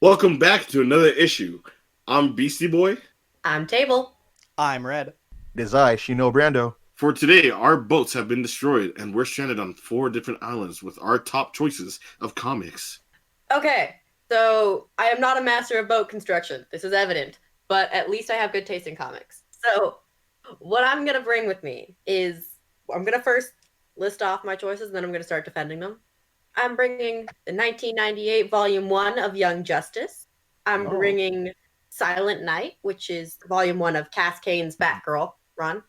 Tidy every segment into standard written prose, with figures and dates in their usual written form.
Welcome back to another issue. I'm Beastie Boy. I'm Table. I'm Red. It is I, Shino Brando. For today, our boats have been destroyed and we're stranded on 4 different islands with our top choices of comics. Okay, so I am not a master of boat construction. This is evident, but at least I have good taste in comics. So, what I'm gonna bring with me is I'm gonna first list off my choices, and then I'm gonna start defending them. I'm bringing the 1998 Volume 1 of Young Justice. I'm Oh. bringing Silent Night, which is Volume 1 of Cass Kane's Batgirl run.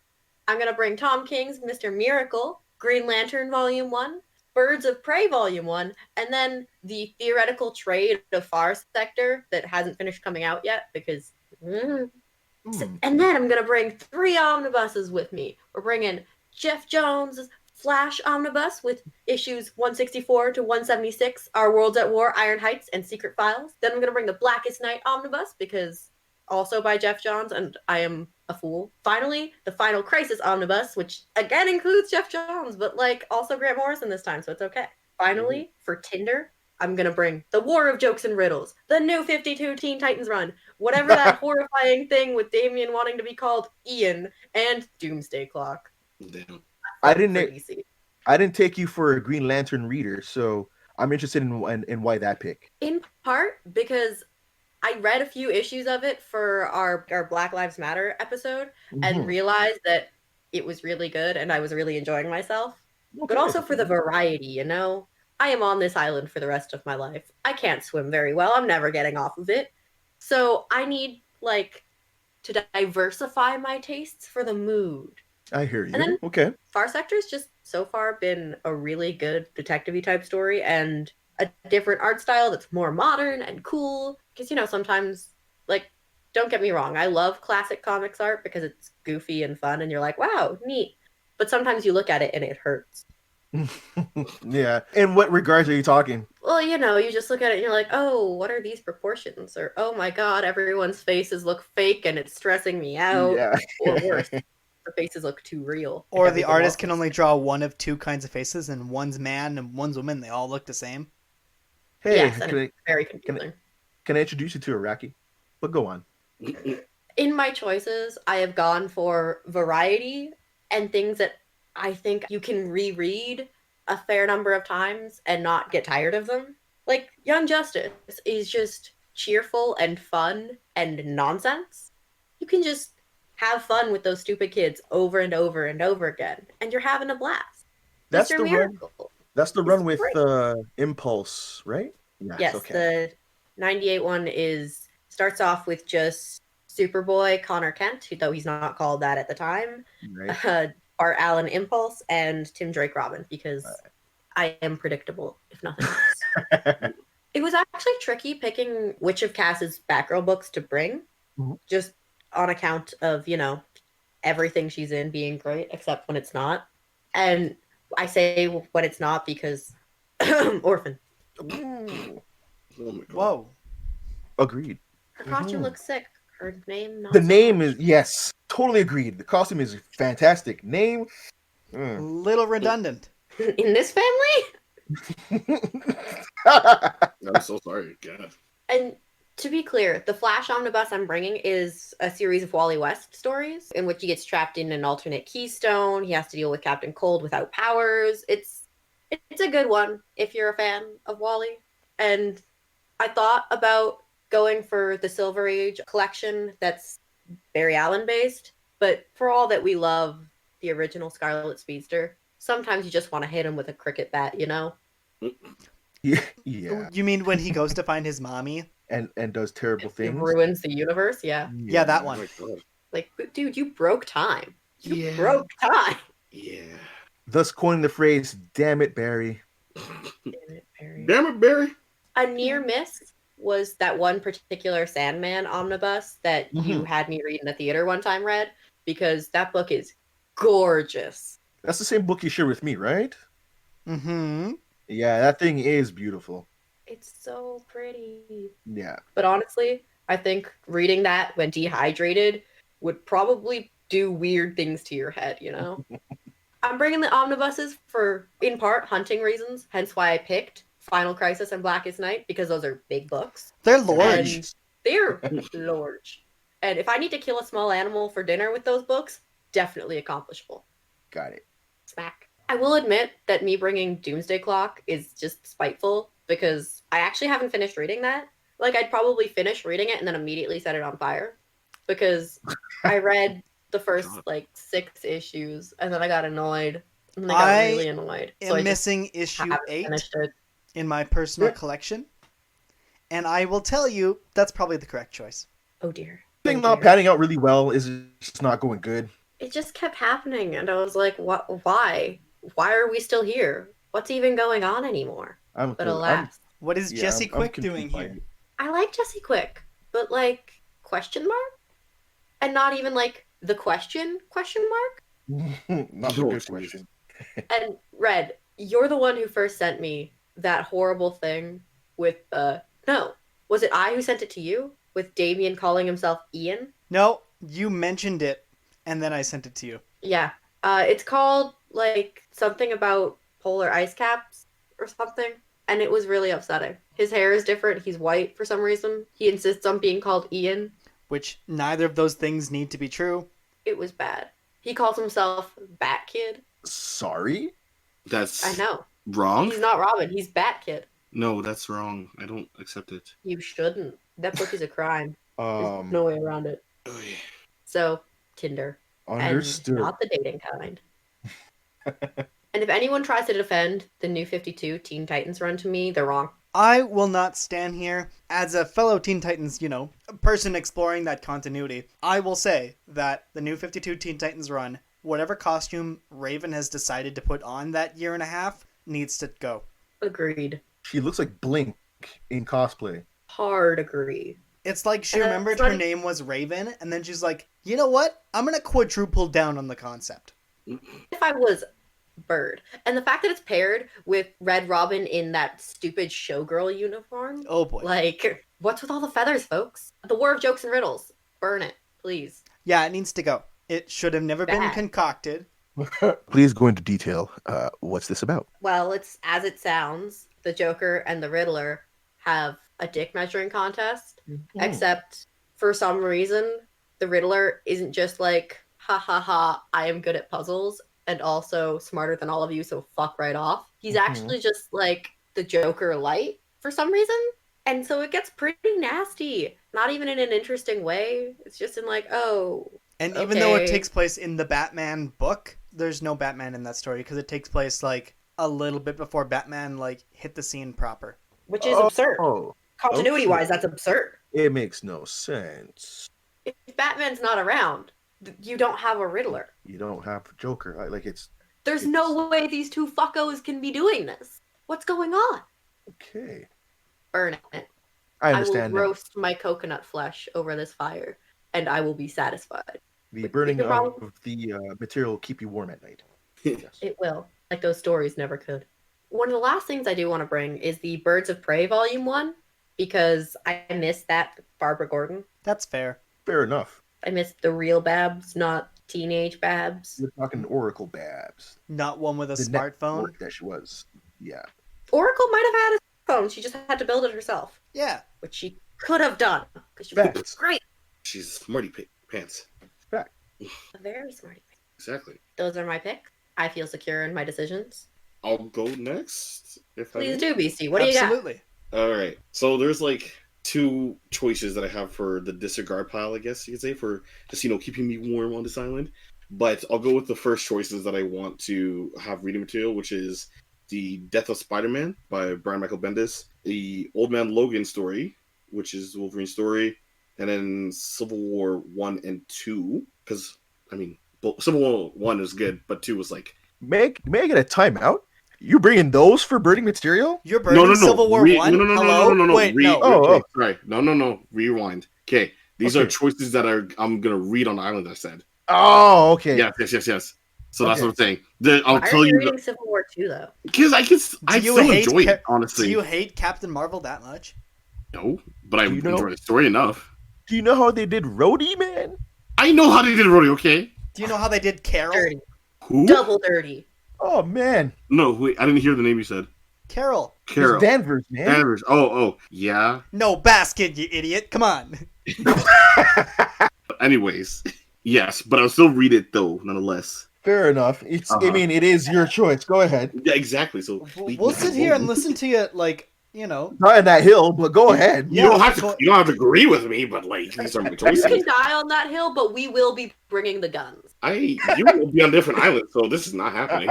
I'm going to bring Tom King's Mr. Miracle, Green Lantern Volume 1, Birds of Prey Volume 1, and then the theoretical trade of Far Sector that hasn't finished coming out yet because. And then I'm going to bring 3 omnibuses with me. We're bringing Jeff Jones' Flash Omnibus with issues 164 to 176, Our Worlds at War, Iron Heights, and Secret Files. Then I'm going to bring the Blackest Night Omnibus because also by Jeff Johns, and I am a fool. Finally, the Final Crisis Omnibus, which again includes Jeff Johns, but like also Grant Morrison this time, so it's okay. Finally, for Tinder, I'm going to bring The War of Jokes and Riddles, the new 52 Teen Titans run, whatever that horrifying thing with Damien wanting to be called Ian, and Doomsday Clock. Damn. I didn't take you for a Green Lantern reader, so I'm interested in why that pick. In part because I read a few issues of it for our Black Lives Matter episode and realized that it was really good and I was really enjoying myself. But also for the variety, you know? I am on this island for the rest of my life. I can't swim very well. I'm never getting off of it. So I need, like, to diversify my tastes for the mood. I hear you. And then Okay. Far Sector's just so far been a really good detective-y type story and a different art style that's more modern and cool. Because, you know, sometimes, like, don't get me wrong, I love classic comics art because it's goofy and fun and you're like, wow, neat. But sometimes you look at it and it hurts. Yeah. In what regards are you talking? Well, you know, you just look at it and you're like, oh, what are these proportions? Or, oh my god, everyone's faces look fake and it's stressing me out. Yeah. Or worse, the faces look too real. Or the artist can only draw one of 2 kinds of faces, and one's man and one's woman. They all look the same. Hey, yes, and it's very confusing. Can I introduce you to Iraqi? But go on. In my choices, I have gone for variety and things that I think you can reread a fair number of times and not get tired of them. Like, Young Justice is just cheerful and fun and nonsense. You can just have fun with those stupid kids over and over and over again, and you're having a blast. That's Mr. the run. Miracle. That's the It's run with great. Impulse, right? Yes, Okay. the 98 one starts off with just Superboy Connor Kent, though he's not called that at the time, Right. Art Allen Impulse, and Tim Drake Robin, because I am predictable, if nothing else. It was actually tricky picking which of Cass's Batgirl books to bring, just on account of, you know, everything she's in being great, except when it's not. And I say when it's not because Orphan. Oh my god. Whoa. Agreed. Her costume looks sick. Her name, not The so name much. is, yes, totally agreed. The costume is fantastic. Name. Little redundant. In this family? I'm so sorry. God. And to be clear, the Flash Omnibus I'm bringing is a series of Wally West stories in which he gets trapped in an alternate Keystone. He has to deal with Captain Cold without powers. It's a good one if you're a fan of Wally. And I thought about going for the Silver Age collection that's Barry Allen based, but for all that we love the original Scarlet Speedster, sometimes you just want to hit him with a cricket bat, you know? Yeah. You mean when he goes to find his mommy? And does terrible It things. ruins the universe, yeah. Yeah, that Oh one. my god. Like, dude, you broke time. You Yeah. broke time. Yeah. Thus coining the phrase, damn it, Barry. Damn it, Barry. Damn it, Barry. A near miss was that one particular Sandman omnibus that you had me read in the theater one time, Red, because that book is gorgeous. That's the same book you share with me, right? Mm-hmm. Yeah, that thing is beautiful. It's so pretty. Yeah. But honestly, I think reading that when dehydrated would probably do weird things to your head, you know? I'm bringing the omnibuses for, in part, hunting reasons, hence why I picked Final Crisis and Blackest Night because those are big books. They're large. And they're large. And if I need to kill a small animal for dinner with those books, definitely accomplishable. Got it. Smack. I will admit that me bringing Doomsday Clock is just spiteful because I actually haven't finished reading that. Like, I'd probably finish reading it and then immediately set it on fire because I read the first, 6 issues and then I got annoyed. And then I got really annoyed. So I'm missing issue 8 in my personal collection. And I will tell you, that's probably the correct choice. Oh, dear. Thing not panning out really well is just not going good. It just kept happening, and I was like, "What? Why? Why are we still here? What's even going on anymore?" But alas, what is Jesse Quick doing here? I like Jesse Quick, but question mark, and not even the question mark. Not a good question. And Red, you're the one who first sent me that horrible thing with no, was it I who sent it to you with Damien calling himself Ian? No, you mentioned it, and then I sent it to you. Yeah. It's called, something about polar ice caps or something, and it was really upsetting. His hair is different. He's white for some reason. He insists on being called Ian. Which neither of those things need to be true. It was bad. He calls himself Bat Kid. Sorry? I know. Wrong? He's not Robin. He's Bat Kid. No, that's wrong. I don't accept it. You shouldn't. That book is a crime. There's no way around it. Oh, yeah. So, Tinder. Understood. And not the dating kind. And if anyone tries to defend the New 52 Teen Titans run to me, they're wrong. I will not stand here as a fellow Teen Titans, a person exploring that continuity. I will say that the New 52 Teen Titans run, whatever costume Raven has decided to put on that year and a half, needs to go. Agreed. She looks like Blink in cosplay. Hard agree. It's like she remembered her name was Raven, and then she's like, you know what? I'm going to quadruple down on the concept. If I was Bird. And the fact that it's paired with Red Robin in that stupid showgirl uniform. Oh boy. What's with all the feathers, folks? The War of Jokes and Riddles. Burn it, please. Yeah, it needs to go. It should have never been concocted. Please go into detail. What's this about? Well, it's as it sounds. The Joker and the Riddler have a dick measuring contest. Mm-hmm. Except, for some reason, the Riddler isn't just ha ha ha, I am good at puzzles and also smarter than all of you, so fuck right off. He's actually just the Joker light for some reason. And so it gets pretty nasty. Not even in an interesting way. It's just in And even though it takes place in the Batman book, there's no Batman in that story because it takes place a little bit before Batman hit the scene proper. Which is absurd. Continuity-wise, that's absurd. It makes no sense. If Batman's not around, you don't have a Riddler. You don't have Joker. There's no way these two fuckos can be doing this. What's going on? Okay. Burn it. I understand. I will roast my coconut flesh over this fire, and I will be satisfied. The burning of the material will keep you warm at night. Yes. It will. Like those stories never could. One of the last things I do want to bring is the Birds of Prey Volume 1, because I missed that Barbara Gordon. That's fair. Fair enough. I missed the real Babs, not teenage Babs. You're talking Oracle Babs. Not one with a smartphone? That she was. Yeah. Oracle might have had a phone. She just had to build it herself. Yeah. Which she could have done. Because she was great. She's smarty pants. Fact. A very smarty pants. Exactly. Those are my picks. I feel secure in my decisions. I'll go next. Please do, Beastie. What do you got? Absolutely. All right. So there's two choices that I have for the disregard pile, I guess you could say, for just, keeping me warm on this island. But I'll go with the first choices that I want to have reading material, which is The Death of Spider-Man by Brian Michael Bendis, the Old Man Logan story, which is Wolverine's story, and then Civil War 1 and 2. Because, Civil War 1 was good, but 2 was May I get a timeout? You bringing those for burning material? You're burning Civil War 1? No. Wait, no. Sorry. No. Rewind. Okay. These are choices that I'm going to read on the island, I said. Oh, okay. Yes. So that's what I'm saying. Why are you reading Civil War 2, though? Because I still enjoy it, honestly. Do you hate Captain Marvel that much? No, but I enjoy the story enough. Do you know how they did Rhodey, man? I know how they did Rhodey, okay? Do you know how they did Carol? Dirty. Who? Double dirty. Oh, man. No, wait, I didn't hear the name you said. Carol. Carol. It's Danvers, man. Danvers. Oh, yeah. No basket, you idiot. Come on. Anyways, yes, but I'll still read it though, nonetheless. Fair enough. It's. I mean, it is your choice. Go ahead. Yeah, exactly. So We'll sit here and listen to you, like, you know. Not on that hill, but go ahead. You don't have to. You don't have to agree with me, but like these are my You choices. can die on that hill, but we will be bringing the guns. You will be on different islands, so this is not happening.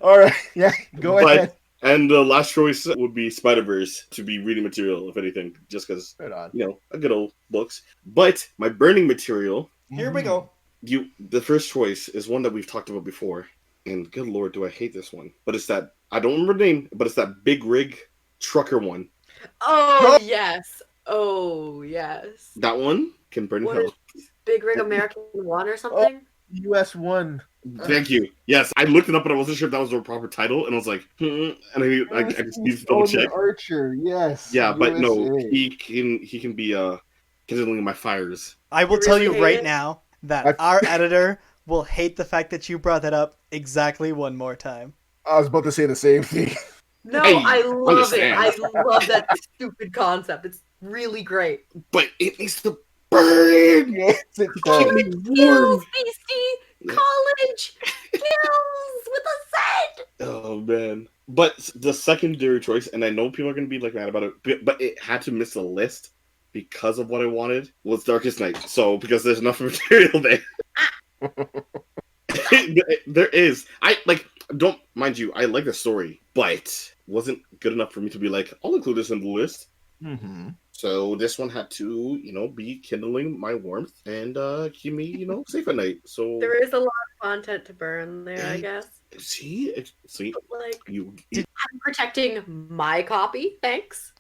All right. Yeah. Go ahead. And the last choice would be Spider-Verse to be reading material, if anything, just because Right on. a good old books. But my burning material. Here we go. The first choice is one that we've talked about before, and good lord, do I hate this one. But it's that, I don't remember the name, but it's that big rig trucker one. Oh, yes. Oh, yes. That one can burn in What hell. is Big Rig American One or something? US 1. Thank you. Yes, I looked it up, but I wasn't sure if that was the proper title, and I was like, and I just need to double check. Archer, yes. Yeah, but no, USA. he can be kindling my fires. I will You tell really you hate right it? now that our editor will hate the fact that you brought that up exactly one more time. I was about to say the same thing. No, Hey, I love understand. it. I love that stupid concept. It's really great. But it needs to burn. Yes, it Keep does. me Kills, warm. Beastie! College! Kills! With a Z! Oh man. But the secondary choice, and I know people are gonna be like mad about it, but it had to miss the list because of what I wanted, was Darkest Night. So because there's enough material there. There is. I don't mind you, I like the story, but wasn't good enough for me to be like, I'll include this in the list. Mm-hmm. So this one had to, be kindling my warmth and keep me, safe at night. So There is a lot of content to burn there, I guess. see, But, like, you I'm protecting my copy, thanks.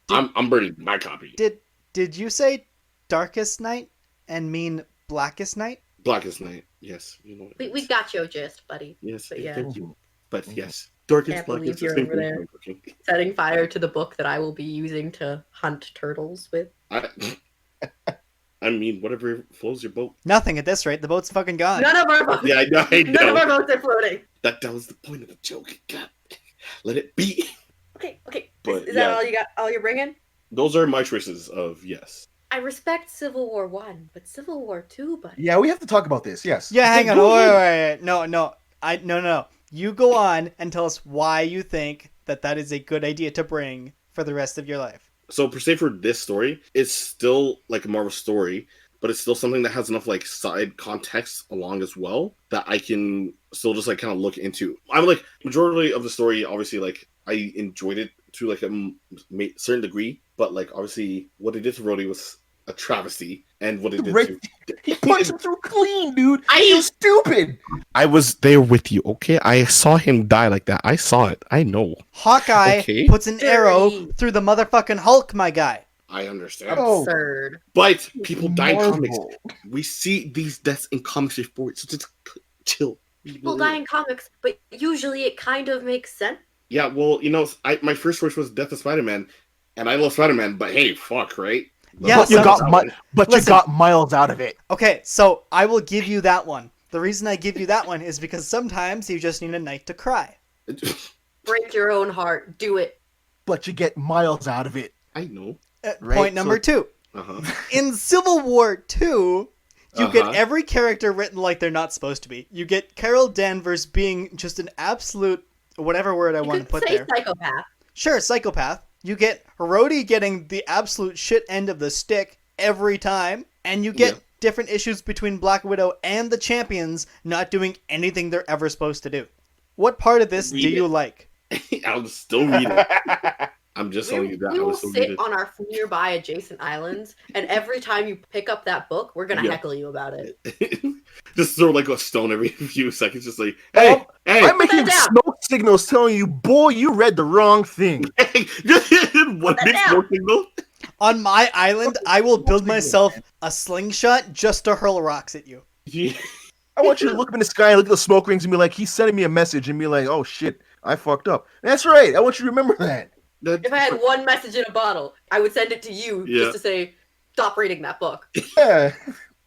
I'm burning my copy. Did you say Darkest Night and mean Blackest Night? Blackest Night, yes. We got your gist, buddy. Yes, But yeah. thank you. But yes, Darkest, Can't believe Blackest. you're same over thing. there. Setting fire to the book that I will be using to hunt turtles with. I mean, whatever flows your boat. Nothing at this rate. The boat's fucking gone. None of our boats. Yeah, I know. None of our boats are floating. That was the point of the joke. God, let it be. Okay. But, Is yeah. that all you got? All you're bringing? Those are my choices of yes. I respect Civil War 1, but Civil War 2, buddy. Yeah, we have to talk about this. Yes. Yeah, hang on. Go Wait, ahead. wait. No. You go on and tell us why you think that is a good idea to bring for the rest of your life. So per se for this story, it's still like more of a story, but it's still something that has enough like side context along as well that I can still just like kind of look into. I'm like majority of the story, obviously like I enjoyed it to like a certain degree, but like obviously what they did to Rhodey was a travesty, and what they did to He punched him through clean, dude. I- You stupid. I was there with you, okay? I saw him die like that. I saw it. I know. Hawkeye Okay. puts an arrow Dirty. through the motherfucking Hulk, my guy. I understand. Oh. Absurd. But people die in comics. Marvel. We see these deaths in comics before, so just chill. People die in comics, but usually it kind of makes sense. Yeah, well, my first choice was Death of Spider-Man, and I love Spider-Man, but hey, fuck, right? Yeah, But you some- got Listen. miles out of it. Okay, so I will give you that one. The reason I give you that one is because sometimes you just need a night to cry. Break your own heart. Do it. But you get miles out of it. I know. Right, Point number so- 2. Uh-huh. In Civil War 2, you get Uh-huh. every character written like they're not supposed to be. You get Carol Danvers being just an absolute, whatever word I You want to could put say there. psychopath. Sure, psychopath. You get Rhodey getting the absolute shit end of the stick every time, and you get Yeah. different issues between Black Widow and the Champions not doing anything they're ever supposed to do. What part of this Read do you it. like? I'll still read it. I'm just telling you that. We I will will still read sit it. on our nearby adjacent islands, and every time you pick up that book, we're gonna Yeah. heckle you about it. Just throw like a stone every few seconds, just like, hey, Oh, hey, I'm making down. smoke signals telling you, boy, you read the wrong thing. hey. What that big down. smoke signal? On my island, I will build myself a slingshot just to hurl rocks at you. Yeah. I want you to look up in the sky and look at the smoke rings and be like, he's sending me a message, and be like, oh shit, I fucked up. That's right. I want you to remember that. If I had one message in a bottle, I would send it to you Yeah. just to say, stop reading that book. Yeah.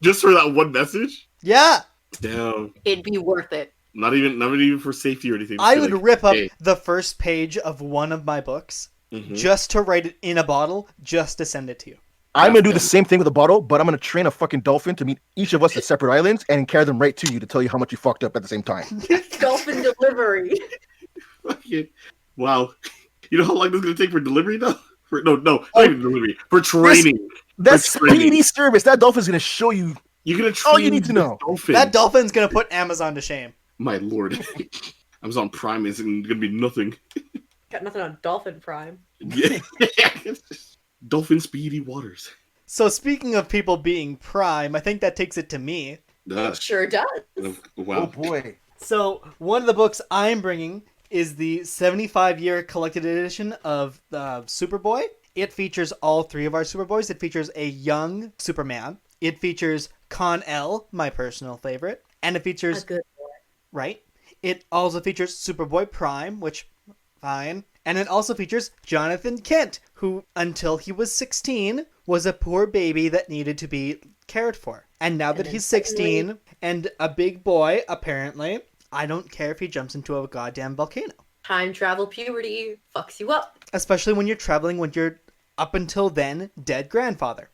Just for that one message? Yeah! Damn. It'd be worth it. Not even for safety or anything. Just I be would like, rip up hey. the first page of one of my books Mhm. just to write it in a bottle, just to send it to you. I'm gonna do the same thing with a bottle, but I'm gonna train a fucking dolphin to meet each of us at separate islands and carry them right to you to tell you how much you fucked up at the same time. Dolphin delivery. Fucking- wow. You know how long this is gonna take for delivery though? No, not Oh, even delivery. For training. That's For training. speedy service. That dolphin's gonna show you. You're gonna train All you need to this know. dolphin. That dolphin's gonna put Amazon to shame. My lord. Amazon Prime isn't gonna be nothing. Got nothing on Dolphin Prime. Yeah. Dolphin speedy waters. So speaking of people being prime, I think that takes it to me. It sure does. Oh Wow. boy. So one of the books I'm bringing is the 75-year collected edition of Superboy. It features all three of our Superboys. It features a young Superman. It features Con-El, my personal favorite. And it features... A good boy. Right. It also features Superboy Prime, which, fine. And it also features Jonathan Kent, who, until he was 16, was a poor baby that needed to be cared for. And now that he's 16 and a big boy, apparently, I don't care if he jumps into a goddamn volcano. Time travel puberty fucks you up. Especially when you're traveling with your, up until then, dead grandfather.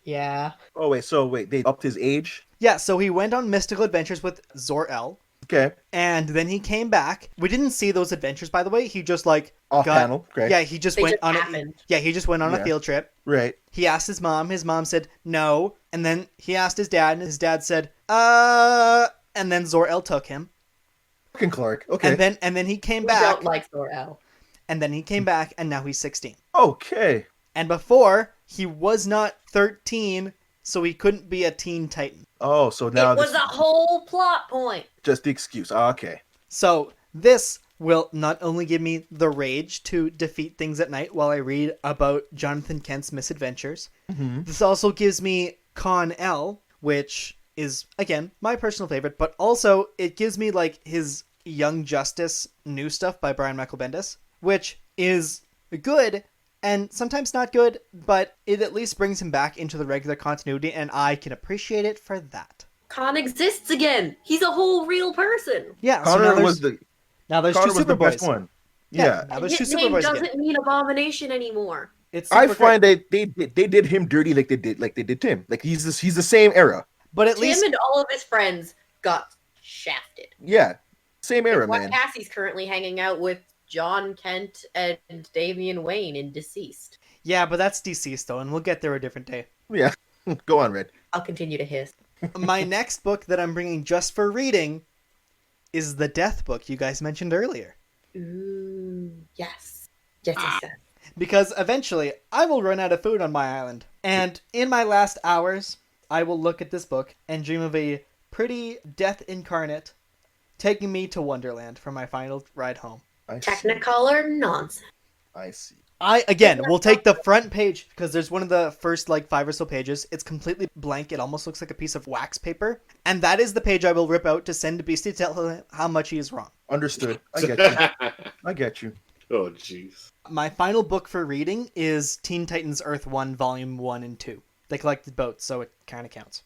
Yeah. Oh wait, they upped his age. Yeah, so he went on mystical adventures with Zor-El. Okay. And then he came back. We didn't see those adventures, by the way. He just Off panel. Okay. Yeah, he just They went just on. happened. He just went on a field trip. Right. He asked his mom. His mom said no, and then he asked his dad, and his dad said, and then Zor-El took him, Fucking Clark. Okay. and then he came We back, don't like Zor-El. and then he came back, and now he's 16. Okay. And before he was not 13, so he couldn't be a Teen Titan. Oh, so now It was this a whole plot point. just the excuse. Okay. So this will not only give me the rage to defeat things at night while I read about Jonathan Kent's misadventures. Mm-hmm. This also gives me Con-El, which is, again, my personal favorite, but also it gives me, like, his Young Justice new stuff by Brian Michael Bendis, which is good and sometimes not good, but it at least brings him back into the regular continuity, and I can appreciate it for that. Khan exists again. He's a whole real person. Yeah, so Connor now there's, was the now there's Connor two was the best Superboys. one. Yeah, Yeah. now there's two His name Superboys doesn't again. mean Abomination anymore. It's I super find great. that they did him dirty like they did Tim. Like he's the same era. But at Tim least and all of his friends got shafted. Yeah. Same era, Why man. Cassie's currently hanging out with John Kent and Damian Wayne in Deceased. yeah, but that's deceased though, and we'll get there a different day. Yeah. Go on, Red. I'll continue to hiss. My next book that I'm bringing just for reading is the Death Book you guys mentioned earlier. Ooh, yes. Yes. Because eventually, I will run out of food on my island. And in my last hours, I will look at this book and dream of a pretty death incarnate taking me to Wonderland for my final ride home. I see. Technicolor nonsense. I see. I, again, will take the front page, because there's one of the first, 5 or so pages. It's completely blank. It almost looks like a piece of wax paper. And that is the page I will rip out to send to Beastie to tell him how much he is wrong. Understood. I get you. I get you. Oh, jeez. My final book for reading is Teen Titans Earth 1, Volume 1 and 2. They collected both, so it kind of counts.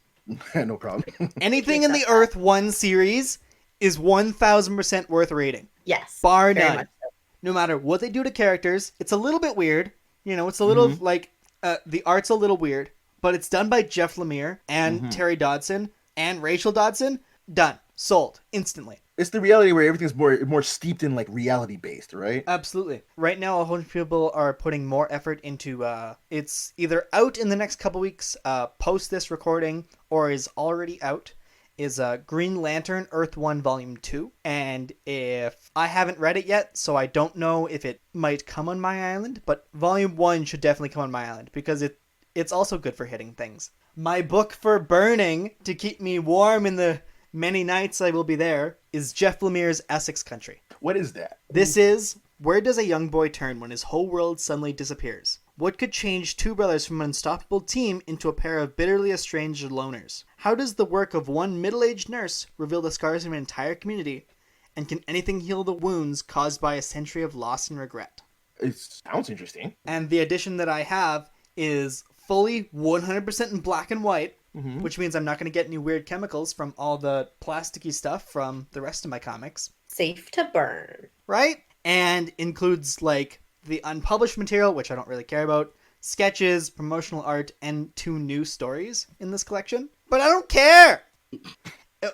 No problem. Anything in the Earth 1 series is 1,000% worth reading. Yes. Bar very none. much so. No matter what they do to characters, it's a little bit weird. You know, it's a little, the art's a little weird. But it's done by Jeff Lemire and Terry Dodson and Rachel Dodson. Done. Sold. Instantly. It's the reality where everything's more steeped in reality based, right? Absolutely. Right now, a whole bunch of people are putting more effort into, it's either out in the next couple weeks, post this recording, or is already out, is Green Lantern Earth 1 Volume 2. And if I haven't read it yet, so I don't know if it might come on my island, but Volume 1 should definitely come on my island, because it's also good for hitting things. My book for burning, to keep me warm in the many nights I will be there, is Jeff Lemire's Essex Country. What is that? This is, where does a young boy turn when his whole world suddenly disappears? What could change two brothers from an unstoppable team into a pair of bitterly estranged loners? How does the work of one middle-aged nurse reveal the scars of an entire community? And can anything heal the wounds caused by a century of loss and regret? It sounds interesting. And the edition that I have is fully 100% in black and white, Mhm. which means I'm not going to get any weird chemicals from all the plasticky stuff from the rest of my comics, Safe to burn. right? And includes like the unpublished material, which I don't really care about, sketches, promotional art, and 2 new stories in this collection. But I don't care.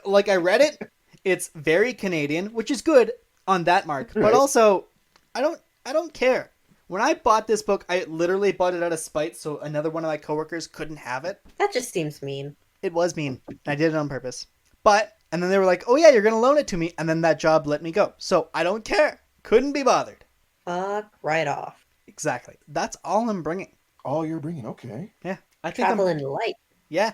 Like, I read it. It's very Canadian, which is good on that mark. But Right. also, I don't care. When I bought this book, I literally bought it out of spite so another one of my coworkers couldn't have it. That just seems mean. It was mean. I did it on purpose. And then they were like, oh yeah, you're going to loan it to me. And then that job let me go. So I don't care. Couldn't be bothered. Fuck right off. Exactly. That's all I'm bringing. All you're bringing, okay. Yeah. I think Traveling light. Yeah.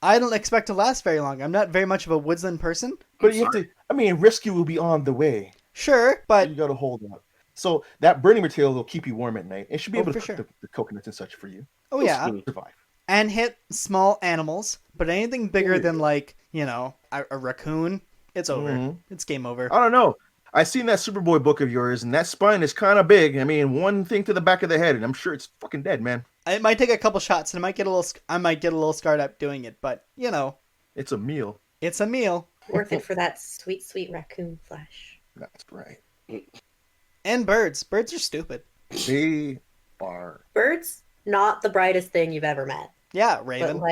I don't expect to last very long. I'm not very much of a woodland person. But you have to. I mean, rescue will be on the way. Sure, but You got to hold up. So that burning material will keep you warm at night. It should be Oh, able to for cook sure. the coconuts and such for you. oh yeah, Survive. and hit small animals. But anything bigger Ooh. than like a raccoon, it's over. Mhm. It's game over. I don't know. I seen that Superboy book of yours, and that spine is kind of big. I mean, one thing to the back of the head, and I'm sure it's fucking dead, man. It might take a couple shots, and I might get a little scarred up doing it. But It's a meal. it's a meal. Worth it for that sweet, sweet raccoon flesh. That's right. And birds. Birds are stupid. They are. Birds, not the brightest thing you've ever met. Yeah, Raven. But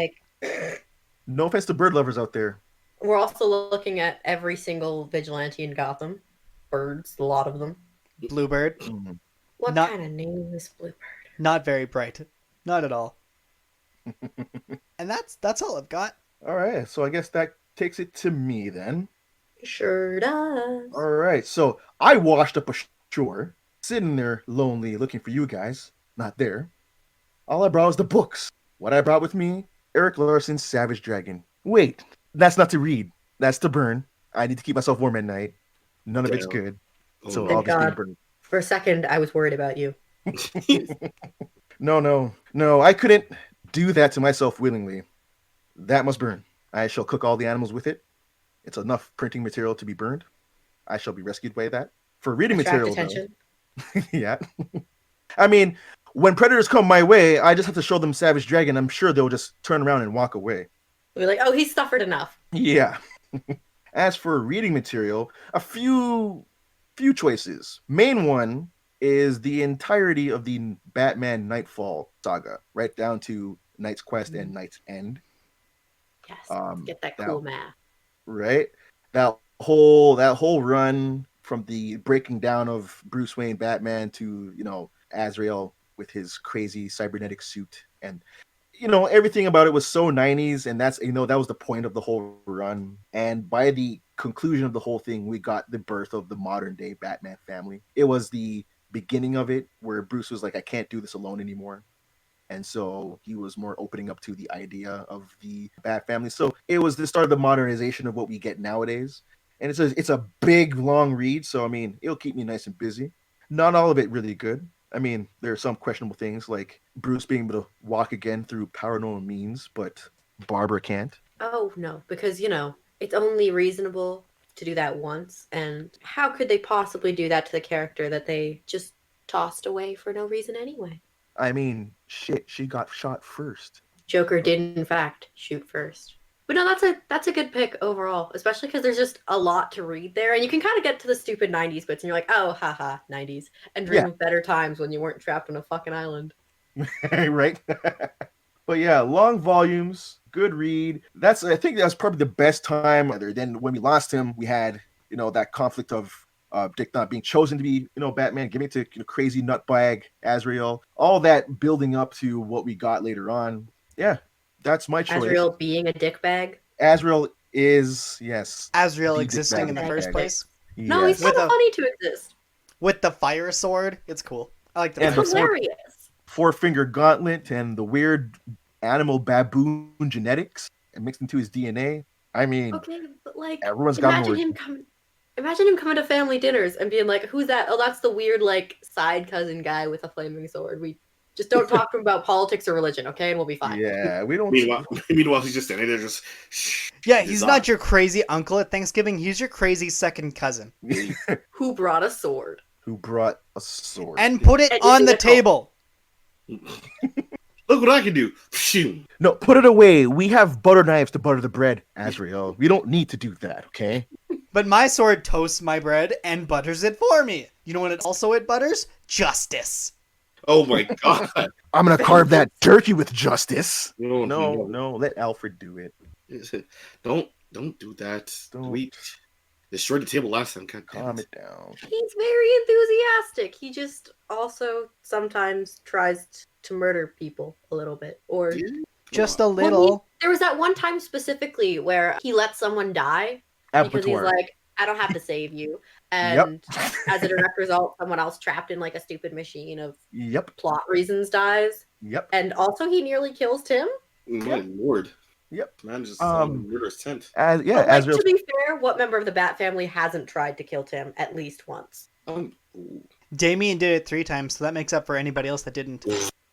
like, No offense to bird lovers out there. we're also looking at every single vigilante in Gotham. Birds, a lot of them. Bluebird. Mhm. What Not- kind of name is Bluebird? Not very bright. Not at all. And that's all I've got. All right, so I guess that takes it to me then. Sure does. All right, so I washed up ashore, sitting there lonely looking for you guys. Not there. All I brought was the books. What I brought with me, Eric Larson's Savage Dragon. Wait, that's not to read. That's to burn. I need to keep myself warm at night. None of it's Damn. good. Oh, So my I'll just be God. burned. For a second, I was worried about you. No, I couldn't do that to myself willingly. That must burn. I shall cook all the animals with it. It's enough printing material to be burned. I shall be rescued by that. For reading Attract material, attention. though, yeah. I mean, when predators come my way, I just have to show them Savage Dragon. I'm sure they'll just turn around and walk away. We're like, oh, he's suffered enough. Yeah. As for reading material, a few choices. Main one is the entirety of the Batman Nightfall saga, right down to Knight's Quest and Knight's End. Yes. that- Get that cool math. Right? That whole run from the breaking down of Bruce Wayne Batman to, Azrael with his crazy cybernetic suit, and everything about it was so 90s, and that's that was the point of the whole run. And by the conclusion of the whole thing, we got the birth of the modern day Batman family. It was the beginning of it where Bruce was like, I can't do this alone anymore. And so he was more opening up to the idea of the Bat family. So it was the start of the modernization of what we get nowadays. And it's a big, long read. So, I mean, it'll keep me nice and busy. Not all of it really good. I mean, there are some questionable things like Bruce being able to walk again through paranormal means, but Barbara can't. Oh, no, because, it's only reasonable to do that once. And how could they possibly do that to the character that they just tossed away for no reason anyway? I mean, shit, she got shot first. Joker did, in fact, shoot first. But no, that's a good pick overall, especially because there's just a lot to read there. And you can kind of get to the stupid 90s bits and you're like, oh, haha, 90s. And dream Yeah. of better times when you weren't trapped on a fucking island. Right? But yeah, long volumes, good read. I think that's probably the best time. Other than when we lost him, we had that conflict of Dick not being chosen to be Batman, giving it to crazy nutbag Azrael. All that building up to what we got later on. Yeah, that's my choice. Azrael being a dickbag. Azrael is Azrael The existing in the dickbag. first place. No, he's With kind of a- funny to exist. With the fire sword. It's cool. I like the And fire It's the sword. hilarious. four-finger gauntlet and the weird animal baboon genetics and mixed into his DNA. I mean, Okay, but like, everyone's got imagine more. him coming to family dinners and being like, "Who's that? Oh, that's the weird like side cousin guy with a flaming sword. We just don't talk to him about politics or religion, okay? And we'll be fine." Yeah, we don't. Meanwhile, he's just standing there, just. Yeah, he's not your crazy uncle at Thanksgiving. He's your crazy second cousin. Who brought a sword? Who brought a sword? And put it And on using the a comb. table. Look what I can do. Phew. No, put it away. We have butter knives to butter the bread, Azrael. We don't need to do that, okay? But my sword toasts my bread and butters it for me. You know what it butters? Justice. Oh my god. I'm gonna carve that turkey with justice. No, No, let Alfred do it. Don't do that. Don't. We destroyed the table last time. God damn Calm it. it down. He's very enthusiastic. He just also sometimes tries to murder people a little bit. Or Just a Well, little. there was that one time specifically where he let someone die because he's Abattoir. like, I don't have to save you. And as a direct result, someone else trapped in like a stupid machine of Yep. plot reasons dies. Yep. And also he nearly kills Tim. My lord. Yep. Man just murderous tent. As But like, Azrael. to be fair, what member of the Bat family hasn't tried to kill Tim at least once? Ooh. Damien did it 3 times, so that makes up for anybody else that didn't.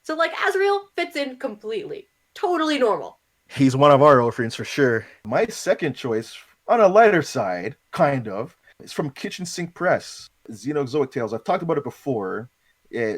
So like Azrael fits in completely. Totally normal. He's one of our orphans for sure. My second choice, on a lighter side, kind of, is from Kitchen Sink Press. Xenozoic Tales. I've talked about it before.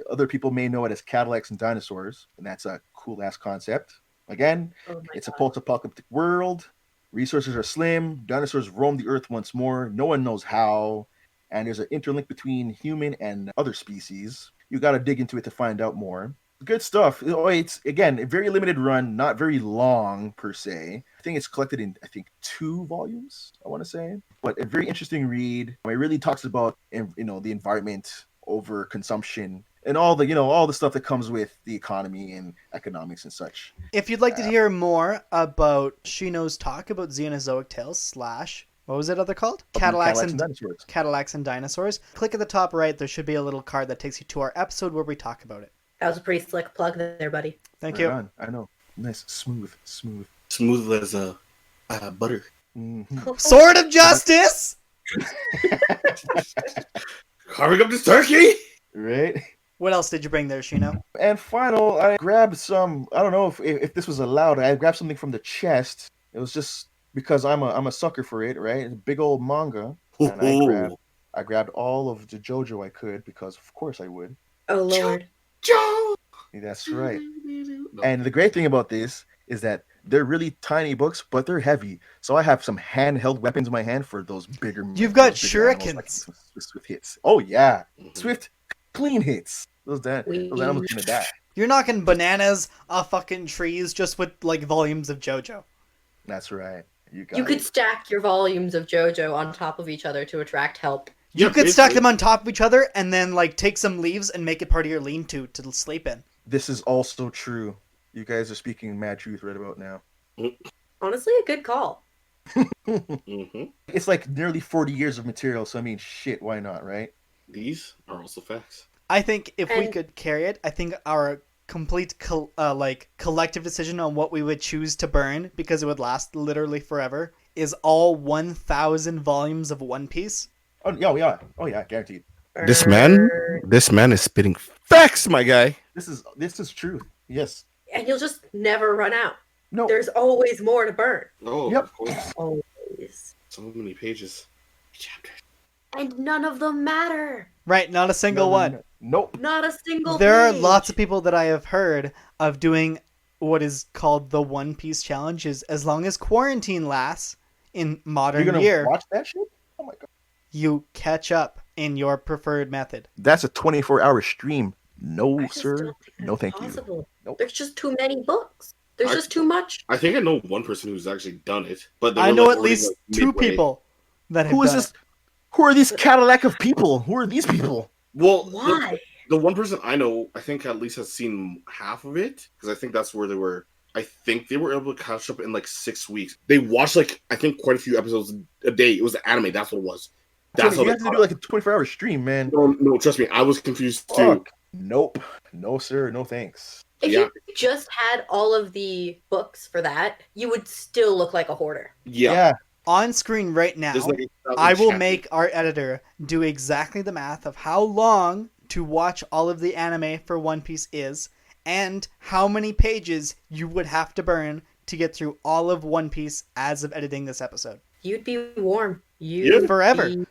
Other people may know it as Cadillacs and Dinosaurs, and that's a cool-ass concept. Again, Oh my it's a God. post-apocalyptic world. Resources are slim. Dinosaurs roam the earth once more. No one knows how. And there's an interlink between human and other species. You got to dig into it to find out more. Good stuff. It's, again, a very limited run, not very long per se. I think it's collected in, 2 volumes, I want to say. But a very interesting read. It really talks about, the environment over consumption and all the stuff that comes with the economy and economics and such. If you'd like to hear more about Shino's talk about Xenozoic Tales / what was it other called? Cadillacs and Dinosaurs. Cadillacs and Dinosaurs. Click at the top right. There should be a little card that takes you to our episode where we talk about it. That was a pretty slick plug there, buddy. Thank Right you. on. I know. Nice, smooth. Smooth as butter. Mhm. Sword of Justice! Carving up this turkey. Right. What else did you bring there, Shino? And final, I grabbed some. I don't know if this was allowed. I grabbed something from the chest. It was just because I'm a sucker for it, right? It's a big old manga, and I grabbed all of the JoJo I could because of course I would. Oh Lord. Joe. That's right. No. And the great thing about this is that they're really tiny books, but they're heavy. So I have some handheld weapons in my hand for those bigger. You've got those bigger animals, shurikens. like swift hits. Oh yeah, Mhm. swift, clean hits. Those animals are gonna die. You're knocking bananas off fucking trees just with like volumes of JoJo. That's right. You got You it. could stack your volumes of JoJo on top of each other to attract help. You Yeah, could stack basically. them on top of each other and then like take some leaves and make it part of your lean-to to sleep in. This is also true. You guys are speaking mad truth right about now. Honestly, a good call. Mm-hmm. It's like nearly 40 years of material, so I mean, shit, why not, right? These are also facts. I think if we And- could carry it, I think our complete collective decision on what we would choose to burn because it would last literally forever is all 1,000 volumes of One Piece. Oh yeah, guaranteed. This man is spitting facts, my guy. This is truth. Yes. And you'll just never run out. No. There's always more to burn. Oh, Yep. of course. Always. So many pages. Chapter. And none of them matter. Right, not a single one. Nope. Not a single There are page. lots of people that I have heard of doing what is called the One Piece challenge is as long as quarantine lasts in You're modern gonna year, watch that shit? Oh my god. you catch up in your preferred method. That's a 24-hour stream. No, I just sir. don't think No, that's thank you. possible. Nope. There's just too many books. There's I- just too much. I think I know one person who's actually done it, but they I were, know like, at already, least like, 2 midway. people that have Who is done this? Who are these Cadillac of people? Who are these people? Well, Why? the one person I know, I think at least has seen half of it because I think that's where they were. I think they were able to catch up in like 6 weeks. They watched like I think quite a few episodes a day. It was anime. That's what it was. That's Tony, how you they have to caught do up. like a 24-hour stream, man. No, trust me. I was confused too. Fuck. Nope. No, sir. No thanks. If Yeah. you just had all of the books for that, you would still look like a hoarder. Yeah. on screen right now. There's like 1,000 I will chapters. make our editor do exactly the math of how long to watch all of the anime for One Piece is, and how many pages you would have to burn to get through all of One Piece as of editing this episode. You'd be warm. Yeah. You'd Forever. be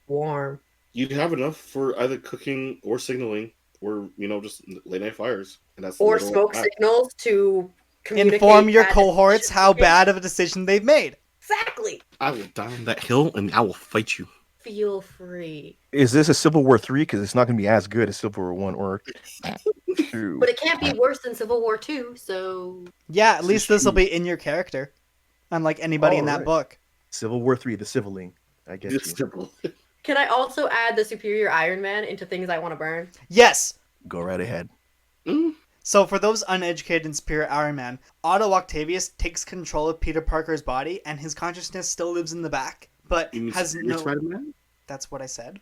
warm. You'd have enough for either cooking or signaling. or just late night fires, and that's Or literal smoke fact. signals to communicate Inform your bad cohorts decisions how making. bad of a decision they've made. Exactly. I will die on that hill, and I will fight you. Feel free. Is this a Civil War 3? Because it's not going to be as good as Civil War 1 or 2. But it can't be worse than Civil War II, so Yeah, at This least is this will true. be in your character, unlike anybody in that Alright. book. Civil War 3, the civiling. I get It's you. simple. can I also add the Superior Iron Man into things I want to burn? Yes. Go right ahead. Mm. So for those uneducated in Spirit Iron Man, Otto Octavius takes control of Peter Parker's body, and his consciousness still lives in the back, but You mean has Superior no. Spider-Man? That's what I said.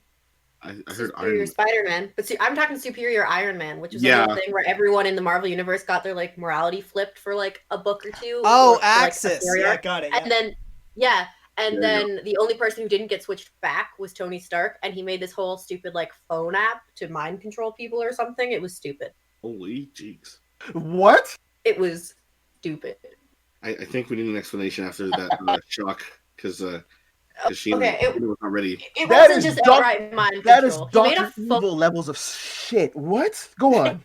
I heard Superior Iron. Spider-Man. But see, I'm talking Superior Iron Man, which was a Yeah. whole thing where everyone in the Marvel Universe got their like morality flipped for like a book or two. Oh, or for, like, a Axis. story Yeah, arc. got it. And Yeah. then, yeah. And There you then the only person who didn't get switched back was Tony Stark, and he made this whole stupid like phone app to mind control people or something. It was stupid. Holy jeez. What? It was stupid. I think we need an explanation after that shock, because Shino Okay, it- was not ready. It That wasn't is just doc- outright mind That is control. He made a Dr. Evil levels of shit. What? Go on.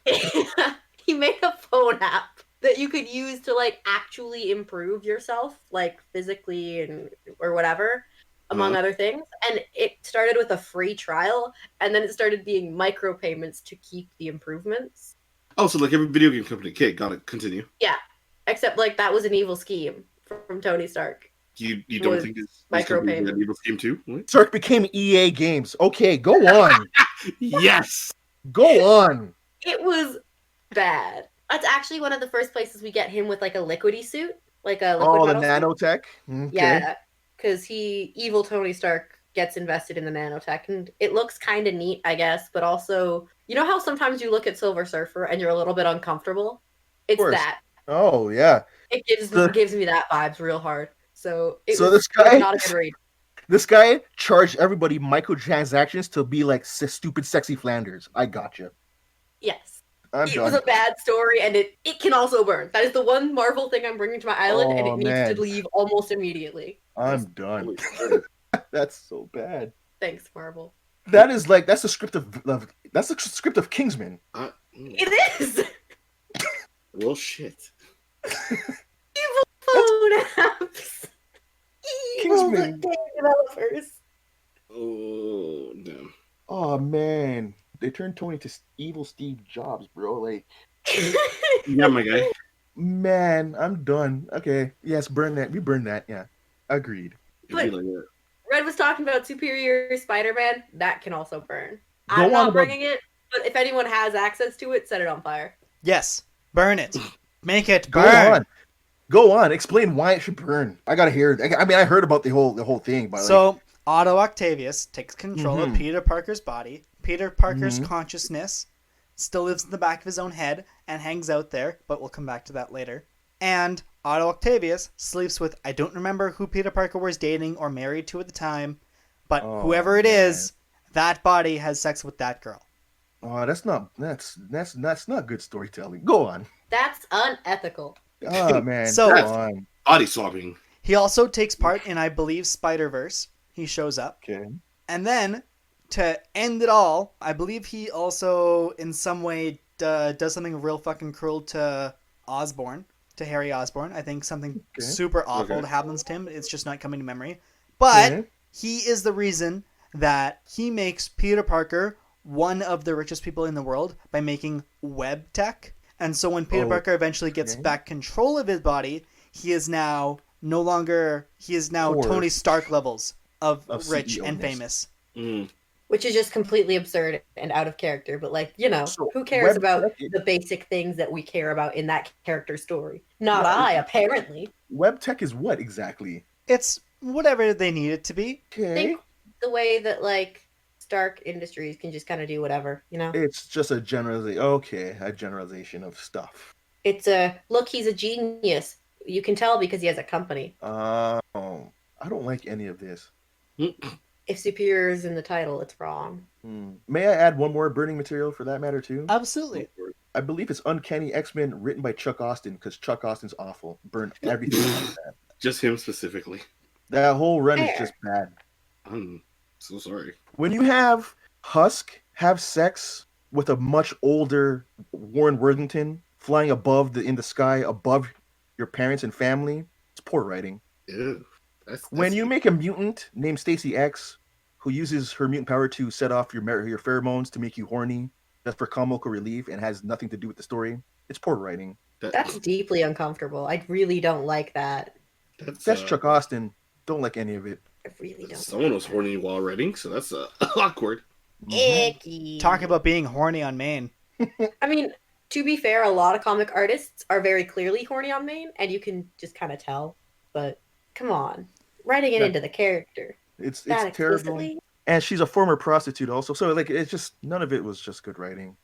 he made a phone app that you could use to like actually improve yourself, like physically and or whatever, among other things. And it started with a free trial, and then it started being micropayments to keep the improvements. Oh, so like every video game company. Okay, got it. Continue. Except like that was an evil scheme from Tony Stark. You don't Was think this micropayment. company had an evil scheme too? What? Stark became EA Games. Okay, go on. Yes. Go on. It was bad. That's actually one of the first places we get him with like a liquidy suit, like a liquid Oh, the metal suit. nanotech? Okay. Yeah, because evil Tony Stark gets invested in the nanotech, and it looks kind of neat, I guess. But also, you know how sometimes you look at Silver Surfer and you're a little bit uncomfortable? It's course. that. Oh, yeah. It gives me that vibes real hard. So it So was this guy- not a good read. This guy charged everybody microtransactions to be like stupid, sexy Flanders. I gotcha. Yes, I'm it done. was a bad story, and it can also burn. That is the one Marvel thing I'm bringing to my island, and Oh, it needs man. to leave almost immediately. I'm done. Holy shit. That's so bad. Thanks, Marvel. That's the script of Kingsman. It is Well, shit. phone apps. Evil Kingsman. game developers. Oh, damn. Oh man, they turned Tony to evil Steve Jobs, bro. Like, Yeah, my guy. man, I'm done. Okay, yes, burn that. We burn that. Yeah, agreed. It'd be like that. Red was talking about Superior Spider-Man. That can also burn. Go I'm on not about- bringing it, but if anyone has access to it, set it on fire. Yes. Burn it. Make it Go burn. on. Go on. Explain why it should burn. I gotta hear. I mean, I heard about the whole thing, but So Otto Octavius takes control of Mhm. Peter Parker's body. Peter Parker's Mhm. consciousness still lives in the back of his own head and hangs out there, but we'll come back to that later. And Otto Octavius sleeps with, I don't remember who Peter Parker was dating or married to at the time, but Oh, whoever it man. is, that body has sex with that girl. oh, that's not good storytelling. Go on. That's unethical. Oh man, So- go on. Body swapping. He also takes part in, I believe, Spider-Verse. He shows up. Okay. And then, to end it all, I believe he also, in some way, does something real fucking cruel to Osborn, to Harry Osborn. I think something Okay. super awful Okay. happens to him. It's just not coming to memory. But Okay. he is the reason that he makes Peter Parker one of the richest people in the world by making web tech. And so when Peter Oh, Parker eventually gets okay. back control of his body, he is now Or- Tony Stark levels of rich CEO-ness. and famous. Mm. Which is just completely absurd and out of character. But like, So, who cares web about tech- the basic things that we care about in that character's story? Not Yeah. I, apparently. Web tech is what exactly? It's whatever they need it to be. Okay. Think the way that like Stark Industries can just kind of do whatever, you know? It's just a generalization. Okay, a generalization of stuff. It's a look, he's a genius. You can tell because he has a company. I don't like any of this. If superior is in the title, it's wrong. May I add one more burning material for that matter too? Absolutely. I believe it's Uncanny X-Men written by Chuck Austin because Chuck Austin's awful. Burn everything like that. Just him specifically. That whole run is Fair. just bad. I'm so sorry. When you have Husk have sex with a much older Warren Worthington flying in the sky above your parents and family. It's poor writing. Ew. When you make a mutant named Stacy X, who uses her mutant power to set off your pheromones to make you horny, just for comical relief and has nothing to do with the story, it's poor writing. That's deeply uncomfortable. I really don't like that. That's Chuck Austin. Don't like any of it. I really don't. Someone was horny while writing, so that's awkward. Icky. Talk about being horny on Maine. I mean, to be fair, a lot of comic artists are very clearly horny on Maine, and you can just kind of tell. But come on, writing it into the character. It's that terrible. Explicitly? And she's a former prostitute also. So like it's just none of it was just good writing.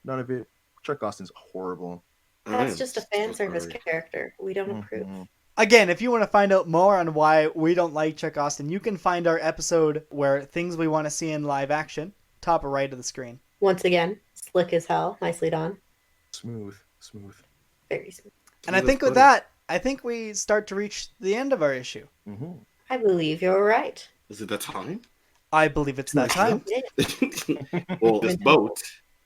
None of it. Chuck Austin's horrible. That's just a fan service character. We don't approve. Again, if you want to find out more on why we don't like Chuck Austin, you can find our episode where things we want to see in live action, top right of the screen. Once again, slick as hell. Nicely done. Smooth. Very smooth. And I think with that, I think we start to reach the end of our issue. Mm-hmm. I believe you're right. Is it that time? I believe it's that time. Well, this boat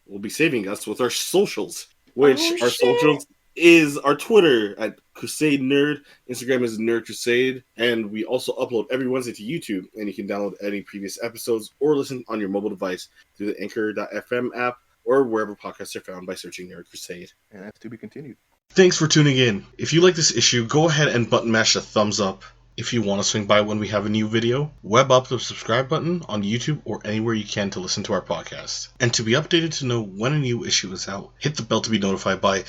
will be saving us with our socials, which our shit. socials is our Twitter at Crusade Nerd, Instagram is Nerd Crusade, and we also upload every Wednesday to YouTube, and you can download any previous episodes or listen on your mobile device through the Anchor.fm app or wherever podcasts are found by searching Nerd Crusade. And that's to be continued. Thanks for tuning in. If you like this issue, go ahead and button mash the thumbs up. If you want to swing by when we have a new video, web up the subscribe button on YouTube or anywhere you can to listen to our podcast. And to be updated to know when a new issue is out, hit the bell to be notified by